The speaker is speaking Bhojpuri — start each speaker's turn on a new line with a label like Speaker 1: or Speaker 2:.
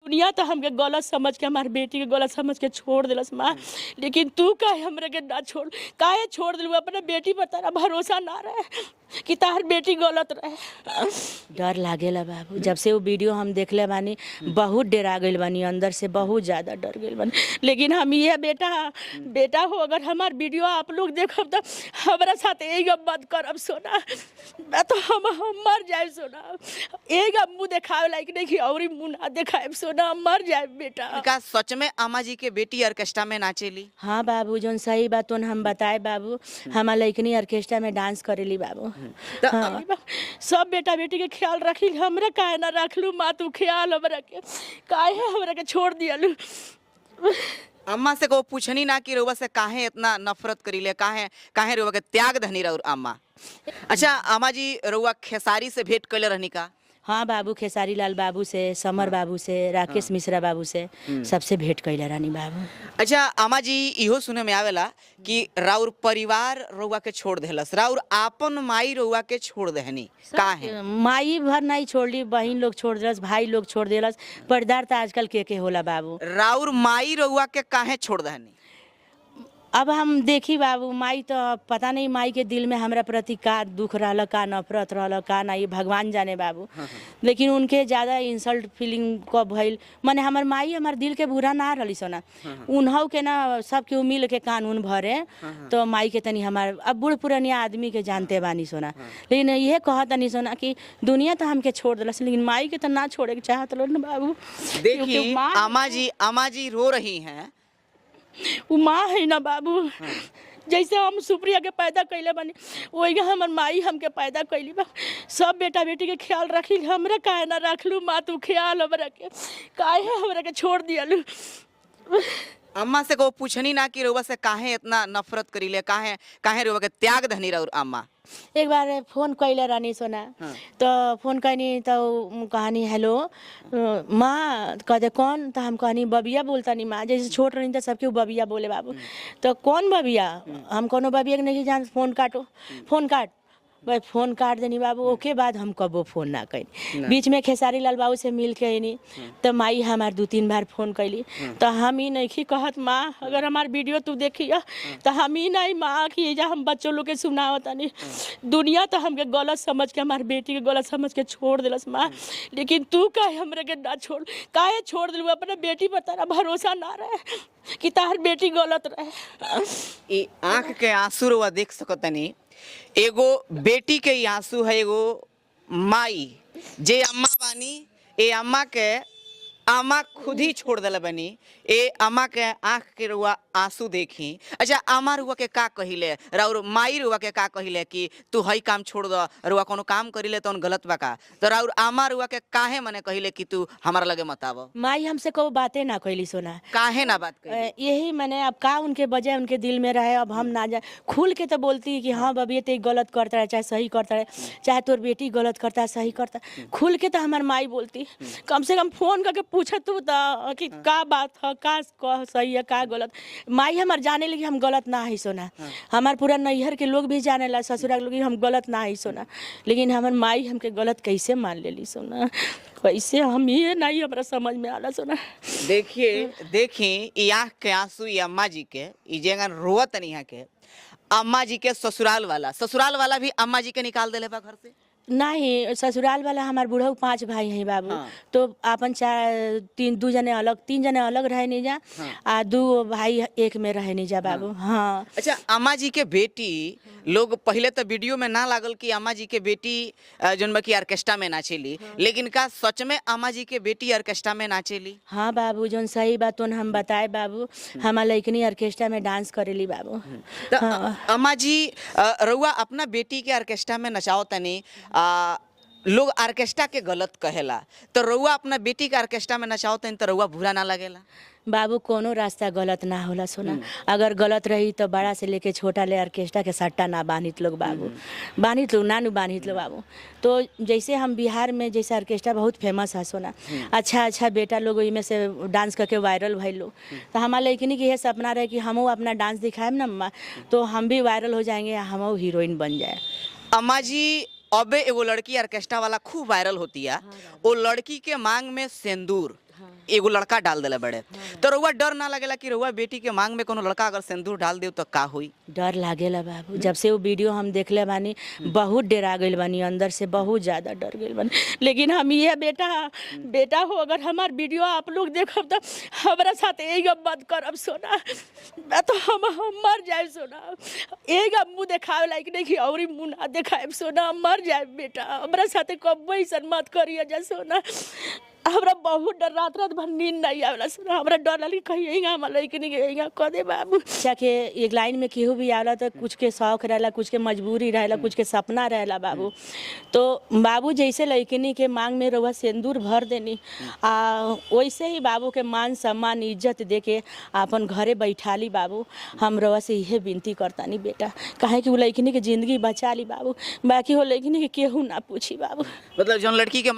Speaker 1: दुनिया तो हमके गलत समझ के हमारी बेटी के गलत समझ के छोड़ दिलस माँ, लेकिन तू काहे हमरे के ना छोड़, काहे छोड़ दिलू? अपने बेटी पर तारा भरोसा ना रहे कि तार बेटी गलत रहे।
Speaker 2: डर लागेला बाबू, जब से वो वीडियो हम देखले बानी बहुत डरा गइल बानी, अंदर से बहुत ज़्यादा डर गइल बानी।
Speaker 1: लेकिन हम ये बेटा हो, अगर हमार वीडियो आप लोग देखब तो हमारा साथ एक मत करब सोना, मैं तो हम मर जाए सोना। एक मुँह देखावे लायक नहीं कि और मुँह ना देखाए सोना, हम मर जाए बेटा।
Speaker 3: का सच में अम्मा जी के बेटी ऑर्केस्ट्रा में नाचेली?
Speaker 2: हाँ बाबू, जोन सही बात हम बताए बाबू, हमार लइकनी ऑर्केस्ट्रा में डांस करेली बाबू।
Speaker 1: हाँ। सब बेटा बेटी के ख्याल रखी, हमरा काहे ना रखलू माँ तू ख्याल, हमरा के काहे हमरा के छोड़ दियलू?
Speaker 3: अम्मा से को पूछनी ना कि रउआ से काहे इतना नफरत करीले, काहे काहे रउआ के त्याग धनी रउर अम्मा? अच्छा अम्मा जी, रउआ खेसारी से भेंट कैले रहनी का?
Speaker 2: हाँ बाबू, खेसारी लाल बाबू से, समर बाबू से, राकेश मिश्रा बाबू से सबसे भेंट कैले रानी बाबू।
Speaker 3: अच्छा अम्मा जी, इहो सुने में आवेला कि राउर परिवार रउआ के छोड़ देहलस, राउर आपन माई रउआ के छोड़ देहनी, काहे?
Speaker 2: माई भर नहीं छोड़ली, बहन लोग छोड़ दिलस, भाई लोग छोड़ दिलस, पर्दार तो आजकल के होला बाबू।
Speaker 3: राउर माई रउआ के काहे छोड़ देहनी?
Speaker 2: अब हम देखी बाबू, माई तो पता नहीं माई के दिल में हमरा प्रति का दुख रहल, का नफरत रहल, का ना, ये भगवान जाने बाबू। लेकिन उनके ज़्यादा इंसल्ट फीलिंग कब भइल, माने हमार माई हमार दिल के बुरा ना रही सोना, उन्हों के ना सबके मिल के कानून भरे, तो माई के तनी हमार अब बूढ़ पुरानिया आदमी के जानते बानी सोना। लेकिन ये कहत नहीं सोना कि दुनिया तो हमके छोड़ दिलस, लेकिन माई के तो ना छोड़े के चाहत लो ना बाबू।
Speaker 3: देखिए अम्मा जी रो रही हैं,
Speaker 1: वो माँ है ना बाबू। जैसे हम सुप्रिया के पैदा कैले बनी, वही हमार माई हमके पैदा कैली बा। सब बेटा बेटी के ख्याल रखी, हमरा काहे ना रखलू माँ तू ख्याल, हमरा के काहे हमरा के छोड़ दियलू?
Speaker 3: अम्मा से को पूछनी ना कि रउआ से काहे इतना नफरत करीले, काहे काहे रउआ के त्याग धनी रउर अम्मा?
Speaker 2: एक बार फोन कैले रानी सोना, तो फोन कैनी तो कहानी हेलो माँ, कहते कौन? तो हम कहनी बबिया बोलता नहीं माँ, जैसे छोट रही तो सबके बबिया बोले बाबू। तो कौन बबिया? हम कोनो बबिया के नहीं जान, फोन काटो, फोन काट भाई, फोन काट देनी बाबू। ओके बाद हम कबो फोन ना कैनी, बीच में खेसारी लाल बाबू से मिल के आईनी, तो माई हमार 2-3 बार फोन कैली, तो हम ही नहीं कहत माँ अगर हमार वीडियो तू देखिए तो हम ही नहीं माँ कि जा हम बच्चों लोग के सुनावत नहीं। दुनिया तो हमके गलत समझ के, हमारी बेटी के गलत समझ के छोड़ दिलस माँ, लेकिन तू काहे हमरे के ना छोड़, काहे छोड़ दिलू? अपने बेटी पर तारा भरोसा ना रहे कि तार बेटी गलत रहे।
Speaker 3: आँख के आंसू रउआ देख सकतनी, एगो बेटी के आंसू है, एगो माई जे अम्मा बानी, ए अम्मा के अम्मा खुद ही छोड़ दिल बनी, ए अम्मा के आँख के रुआ आंसू देखी। अच्छा अम्मा रुआ के का कहिले, राउर माई रुआ के का कहिले कि तू हई काम छोड़ दो, रुआ कोनो काम करिले तो गलत बा का? तो राउर अम्मा रुआ के काहे मने कहिले कि तू हमारा लगे मत आवो?
Speaker 2: माई हमसे को बातें ना कैली सोना,
Speaker 3: काहे ना बात कही?
Speaker 2: यही मैंने अब का उनके बजाय उनके दिल में रहे, अब हम ना जाए खुल के तो बोलती कि हाँ बबी ते गलत करता है, चाहे सही करता है, चाहे तोर बेटी गलत करता है सही करता है, खुल के तो हमार माई बोलती। कम से कम फोन करके पूछत तू तो कि का बात है, का सही है का गलत। माई हमार जाने लगी हम गलत ना ही सोना, हमार पूरा नैहर के लोग भी जाने ला, ससुराल लोग हम गलत ना ही सोना, लेकिन हमार माई हमके गलत कैसे मान लेली सोना, कैसे हम ये नहीं हमरा समझ में आला सोना।
Speaker 3: देखिए ई आँख के आंसू ये अम्मा जी के, ई जेंगन रोवत नहीं है के अम्मा जी के ससुराल वाला भी अम्मा जी के निकाल देले बा घर से?
Speaker 2: नहीं, ससुराल वाला हमार बूढ़ा 5 भाई हैं बाबू। तो अपन 3 जने अलग रहे नहीं जा, आ 2 भाई एक में रहे नहीं जा बाबू। हाँ।
Speaker 3: अच्छा अम्मा जी के बेटी लोग पहले तो वीडियो में ना लागल कि अम्मा जी के बेटी जोन बा की ऑर्केस्ट्रा में नाचेली, लेकिन का सच में अम्मा जी के बेटी ऑर्केस्ट्रा में नाचेली?
Speaker 2: हाँ बाबू, जोन सही बात हम बताए बाबू, हमार लइकनी ऑर्केस्ट्रा में डांस करेली बाबू।
Speaker 3: तो अम्मा जी रउआ अपना बेटी के ऑर्केस्ट्रा में नचाओ तनी, लोग ऑर्केस्ट्रा के गलत कहेला, तो रउआ अपना बेटी के ऑर्केस्ट्रा में नचाओ तनी तो रउआ बुरा ना लगेला?
Speaker 2: बाबू कोनो रास्ता गलत ना होला सोना, अगर गलत रही तो बड़ा से लेके छोटा ले ऑर्केस्ट्रा के सट्टा ना बांधित लोग बाबू, बांधित लोग ना बांधित लोग बाबू। तो जैसे हम बिहार में जैसे ऑर्केस्ट्रा बहुत फेमस है सोना, अच्छा बेटा लोग में से डांस करके वायरल भइल लोग, तो हमारे लेकिन कि ये सपना रहे कि हम अपना डांस दिखाएम ना अम्मा, तो हम भी वायरल हो जाएंगे, हम हीरोइन बन जाए।
Speaker 3: अम्मा जी अबे एगो लड़की ऑर्केस्ट्रा वाला खूब वायरल होती है, वो लड़की के मांग में सिंदूर एगो लड़का डाल दिले बड़े। तो रउआ डर ना लगेला कि रउआ बेटी के मांग में कोनो लड़का अगर सिंदूर डाल दे तो का होई?
Speaker 2: डर लागेला बाबू, जब से वो वीडियो हम देखले बानी बहुत डरा गइल बानी, अंदर से बहुत ज्यादा डर गइल बानी। लेकिन हम ये बेटा हो, अगर हमार वीडियो आप लोग देखब तो हमारा साथ एक मत करब सोना, मैं तो हम मर जाए सोना। एक मुँह देखावे लायक नहीं कि और मुँह ना देखाए सोना, हम मर जाए बेटा, हमारा साथ कब ऐसा मत करिए जा सोना। हमरा बहुत डर, रात भर नींद नहीं आवेला सुना, हमरा डर लगी कहीं यही हमारा लड़की नहीं गई कह दे बाबू। अच्छा के एक लाइन में केहू भी आवेला तो कुछ के शौक रहेला, कुछ के मजबूरी रहेला, कुछ के सपना रहेला बाबू। तो बाबू जैसे लड़किनी के मांग में रउआ सिंदूर भर देनी, वैसे ही बाबू के मान सम्मान इज्जत दे के अपन घरे बैठाली बाबू। हम रउआ से यही विनती करतानी बेटा, काहे कि वो लड़किनी के जिंदगी बचा ली बाबू, बाकी वो लड़किनी के केहू ना पूछी बाबू।
Speaker 3: मतलब जौन लड़की के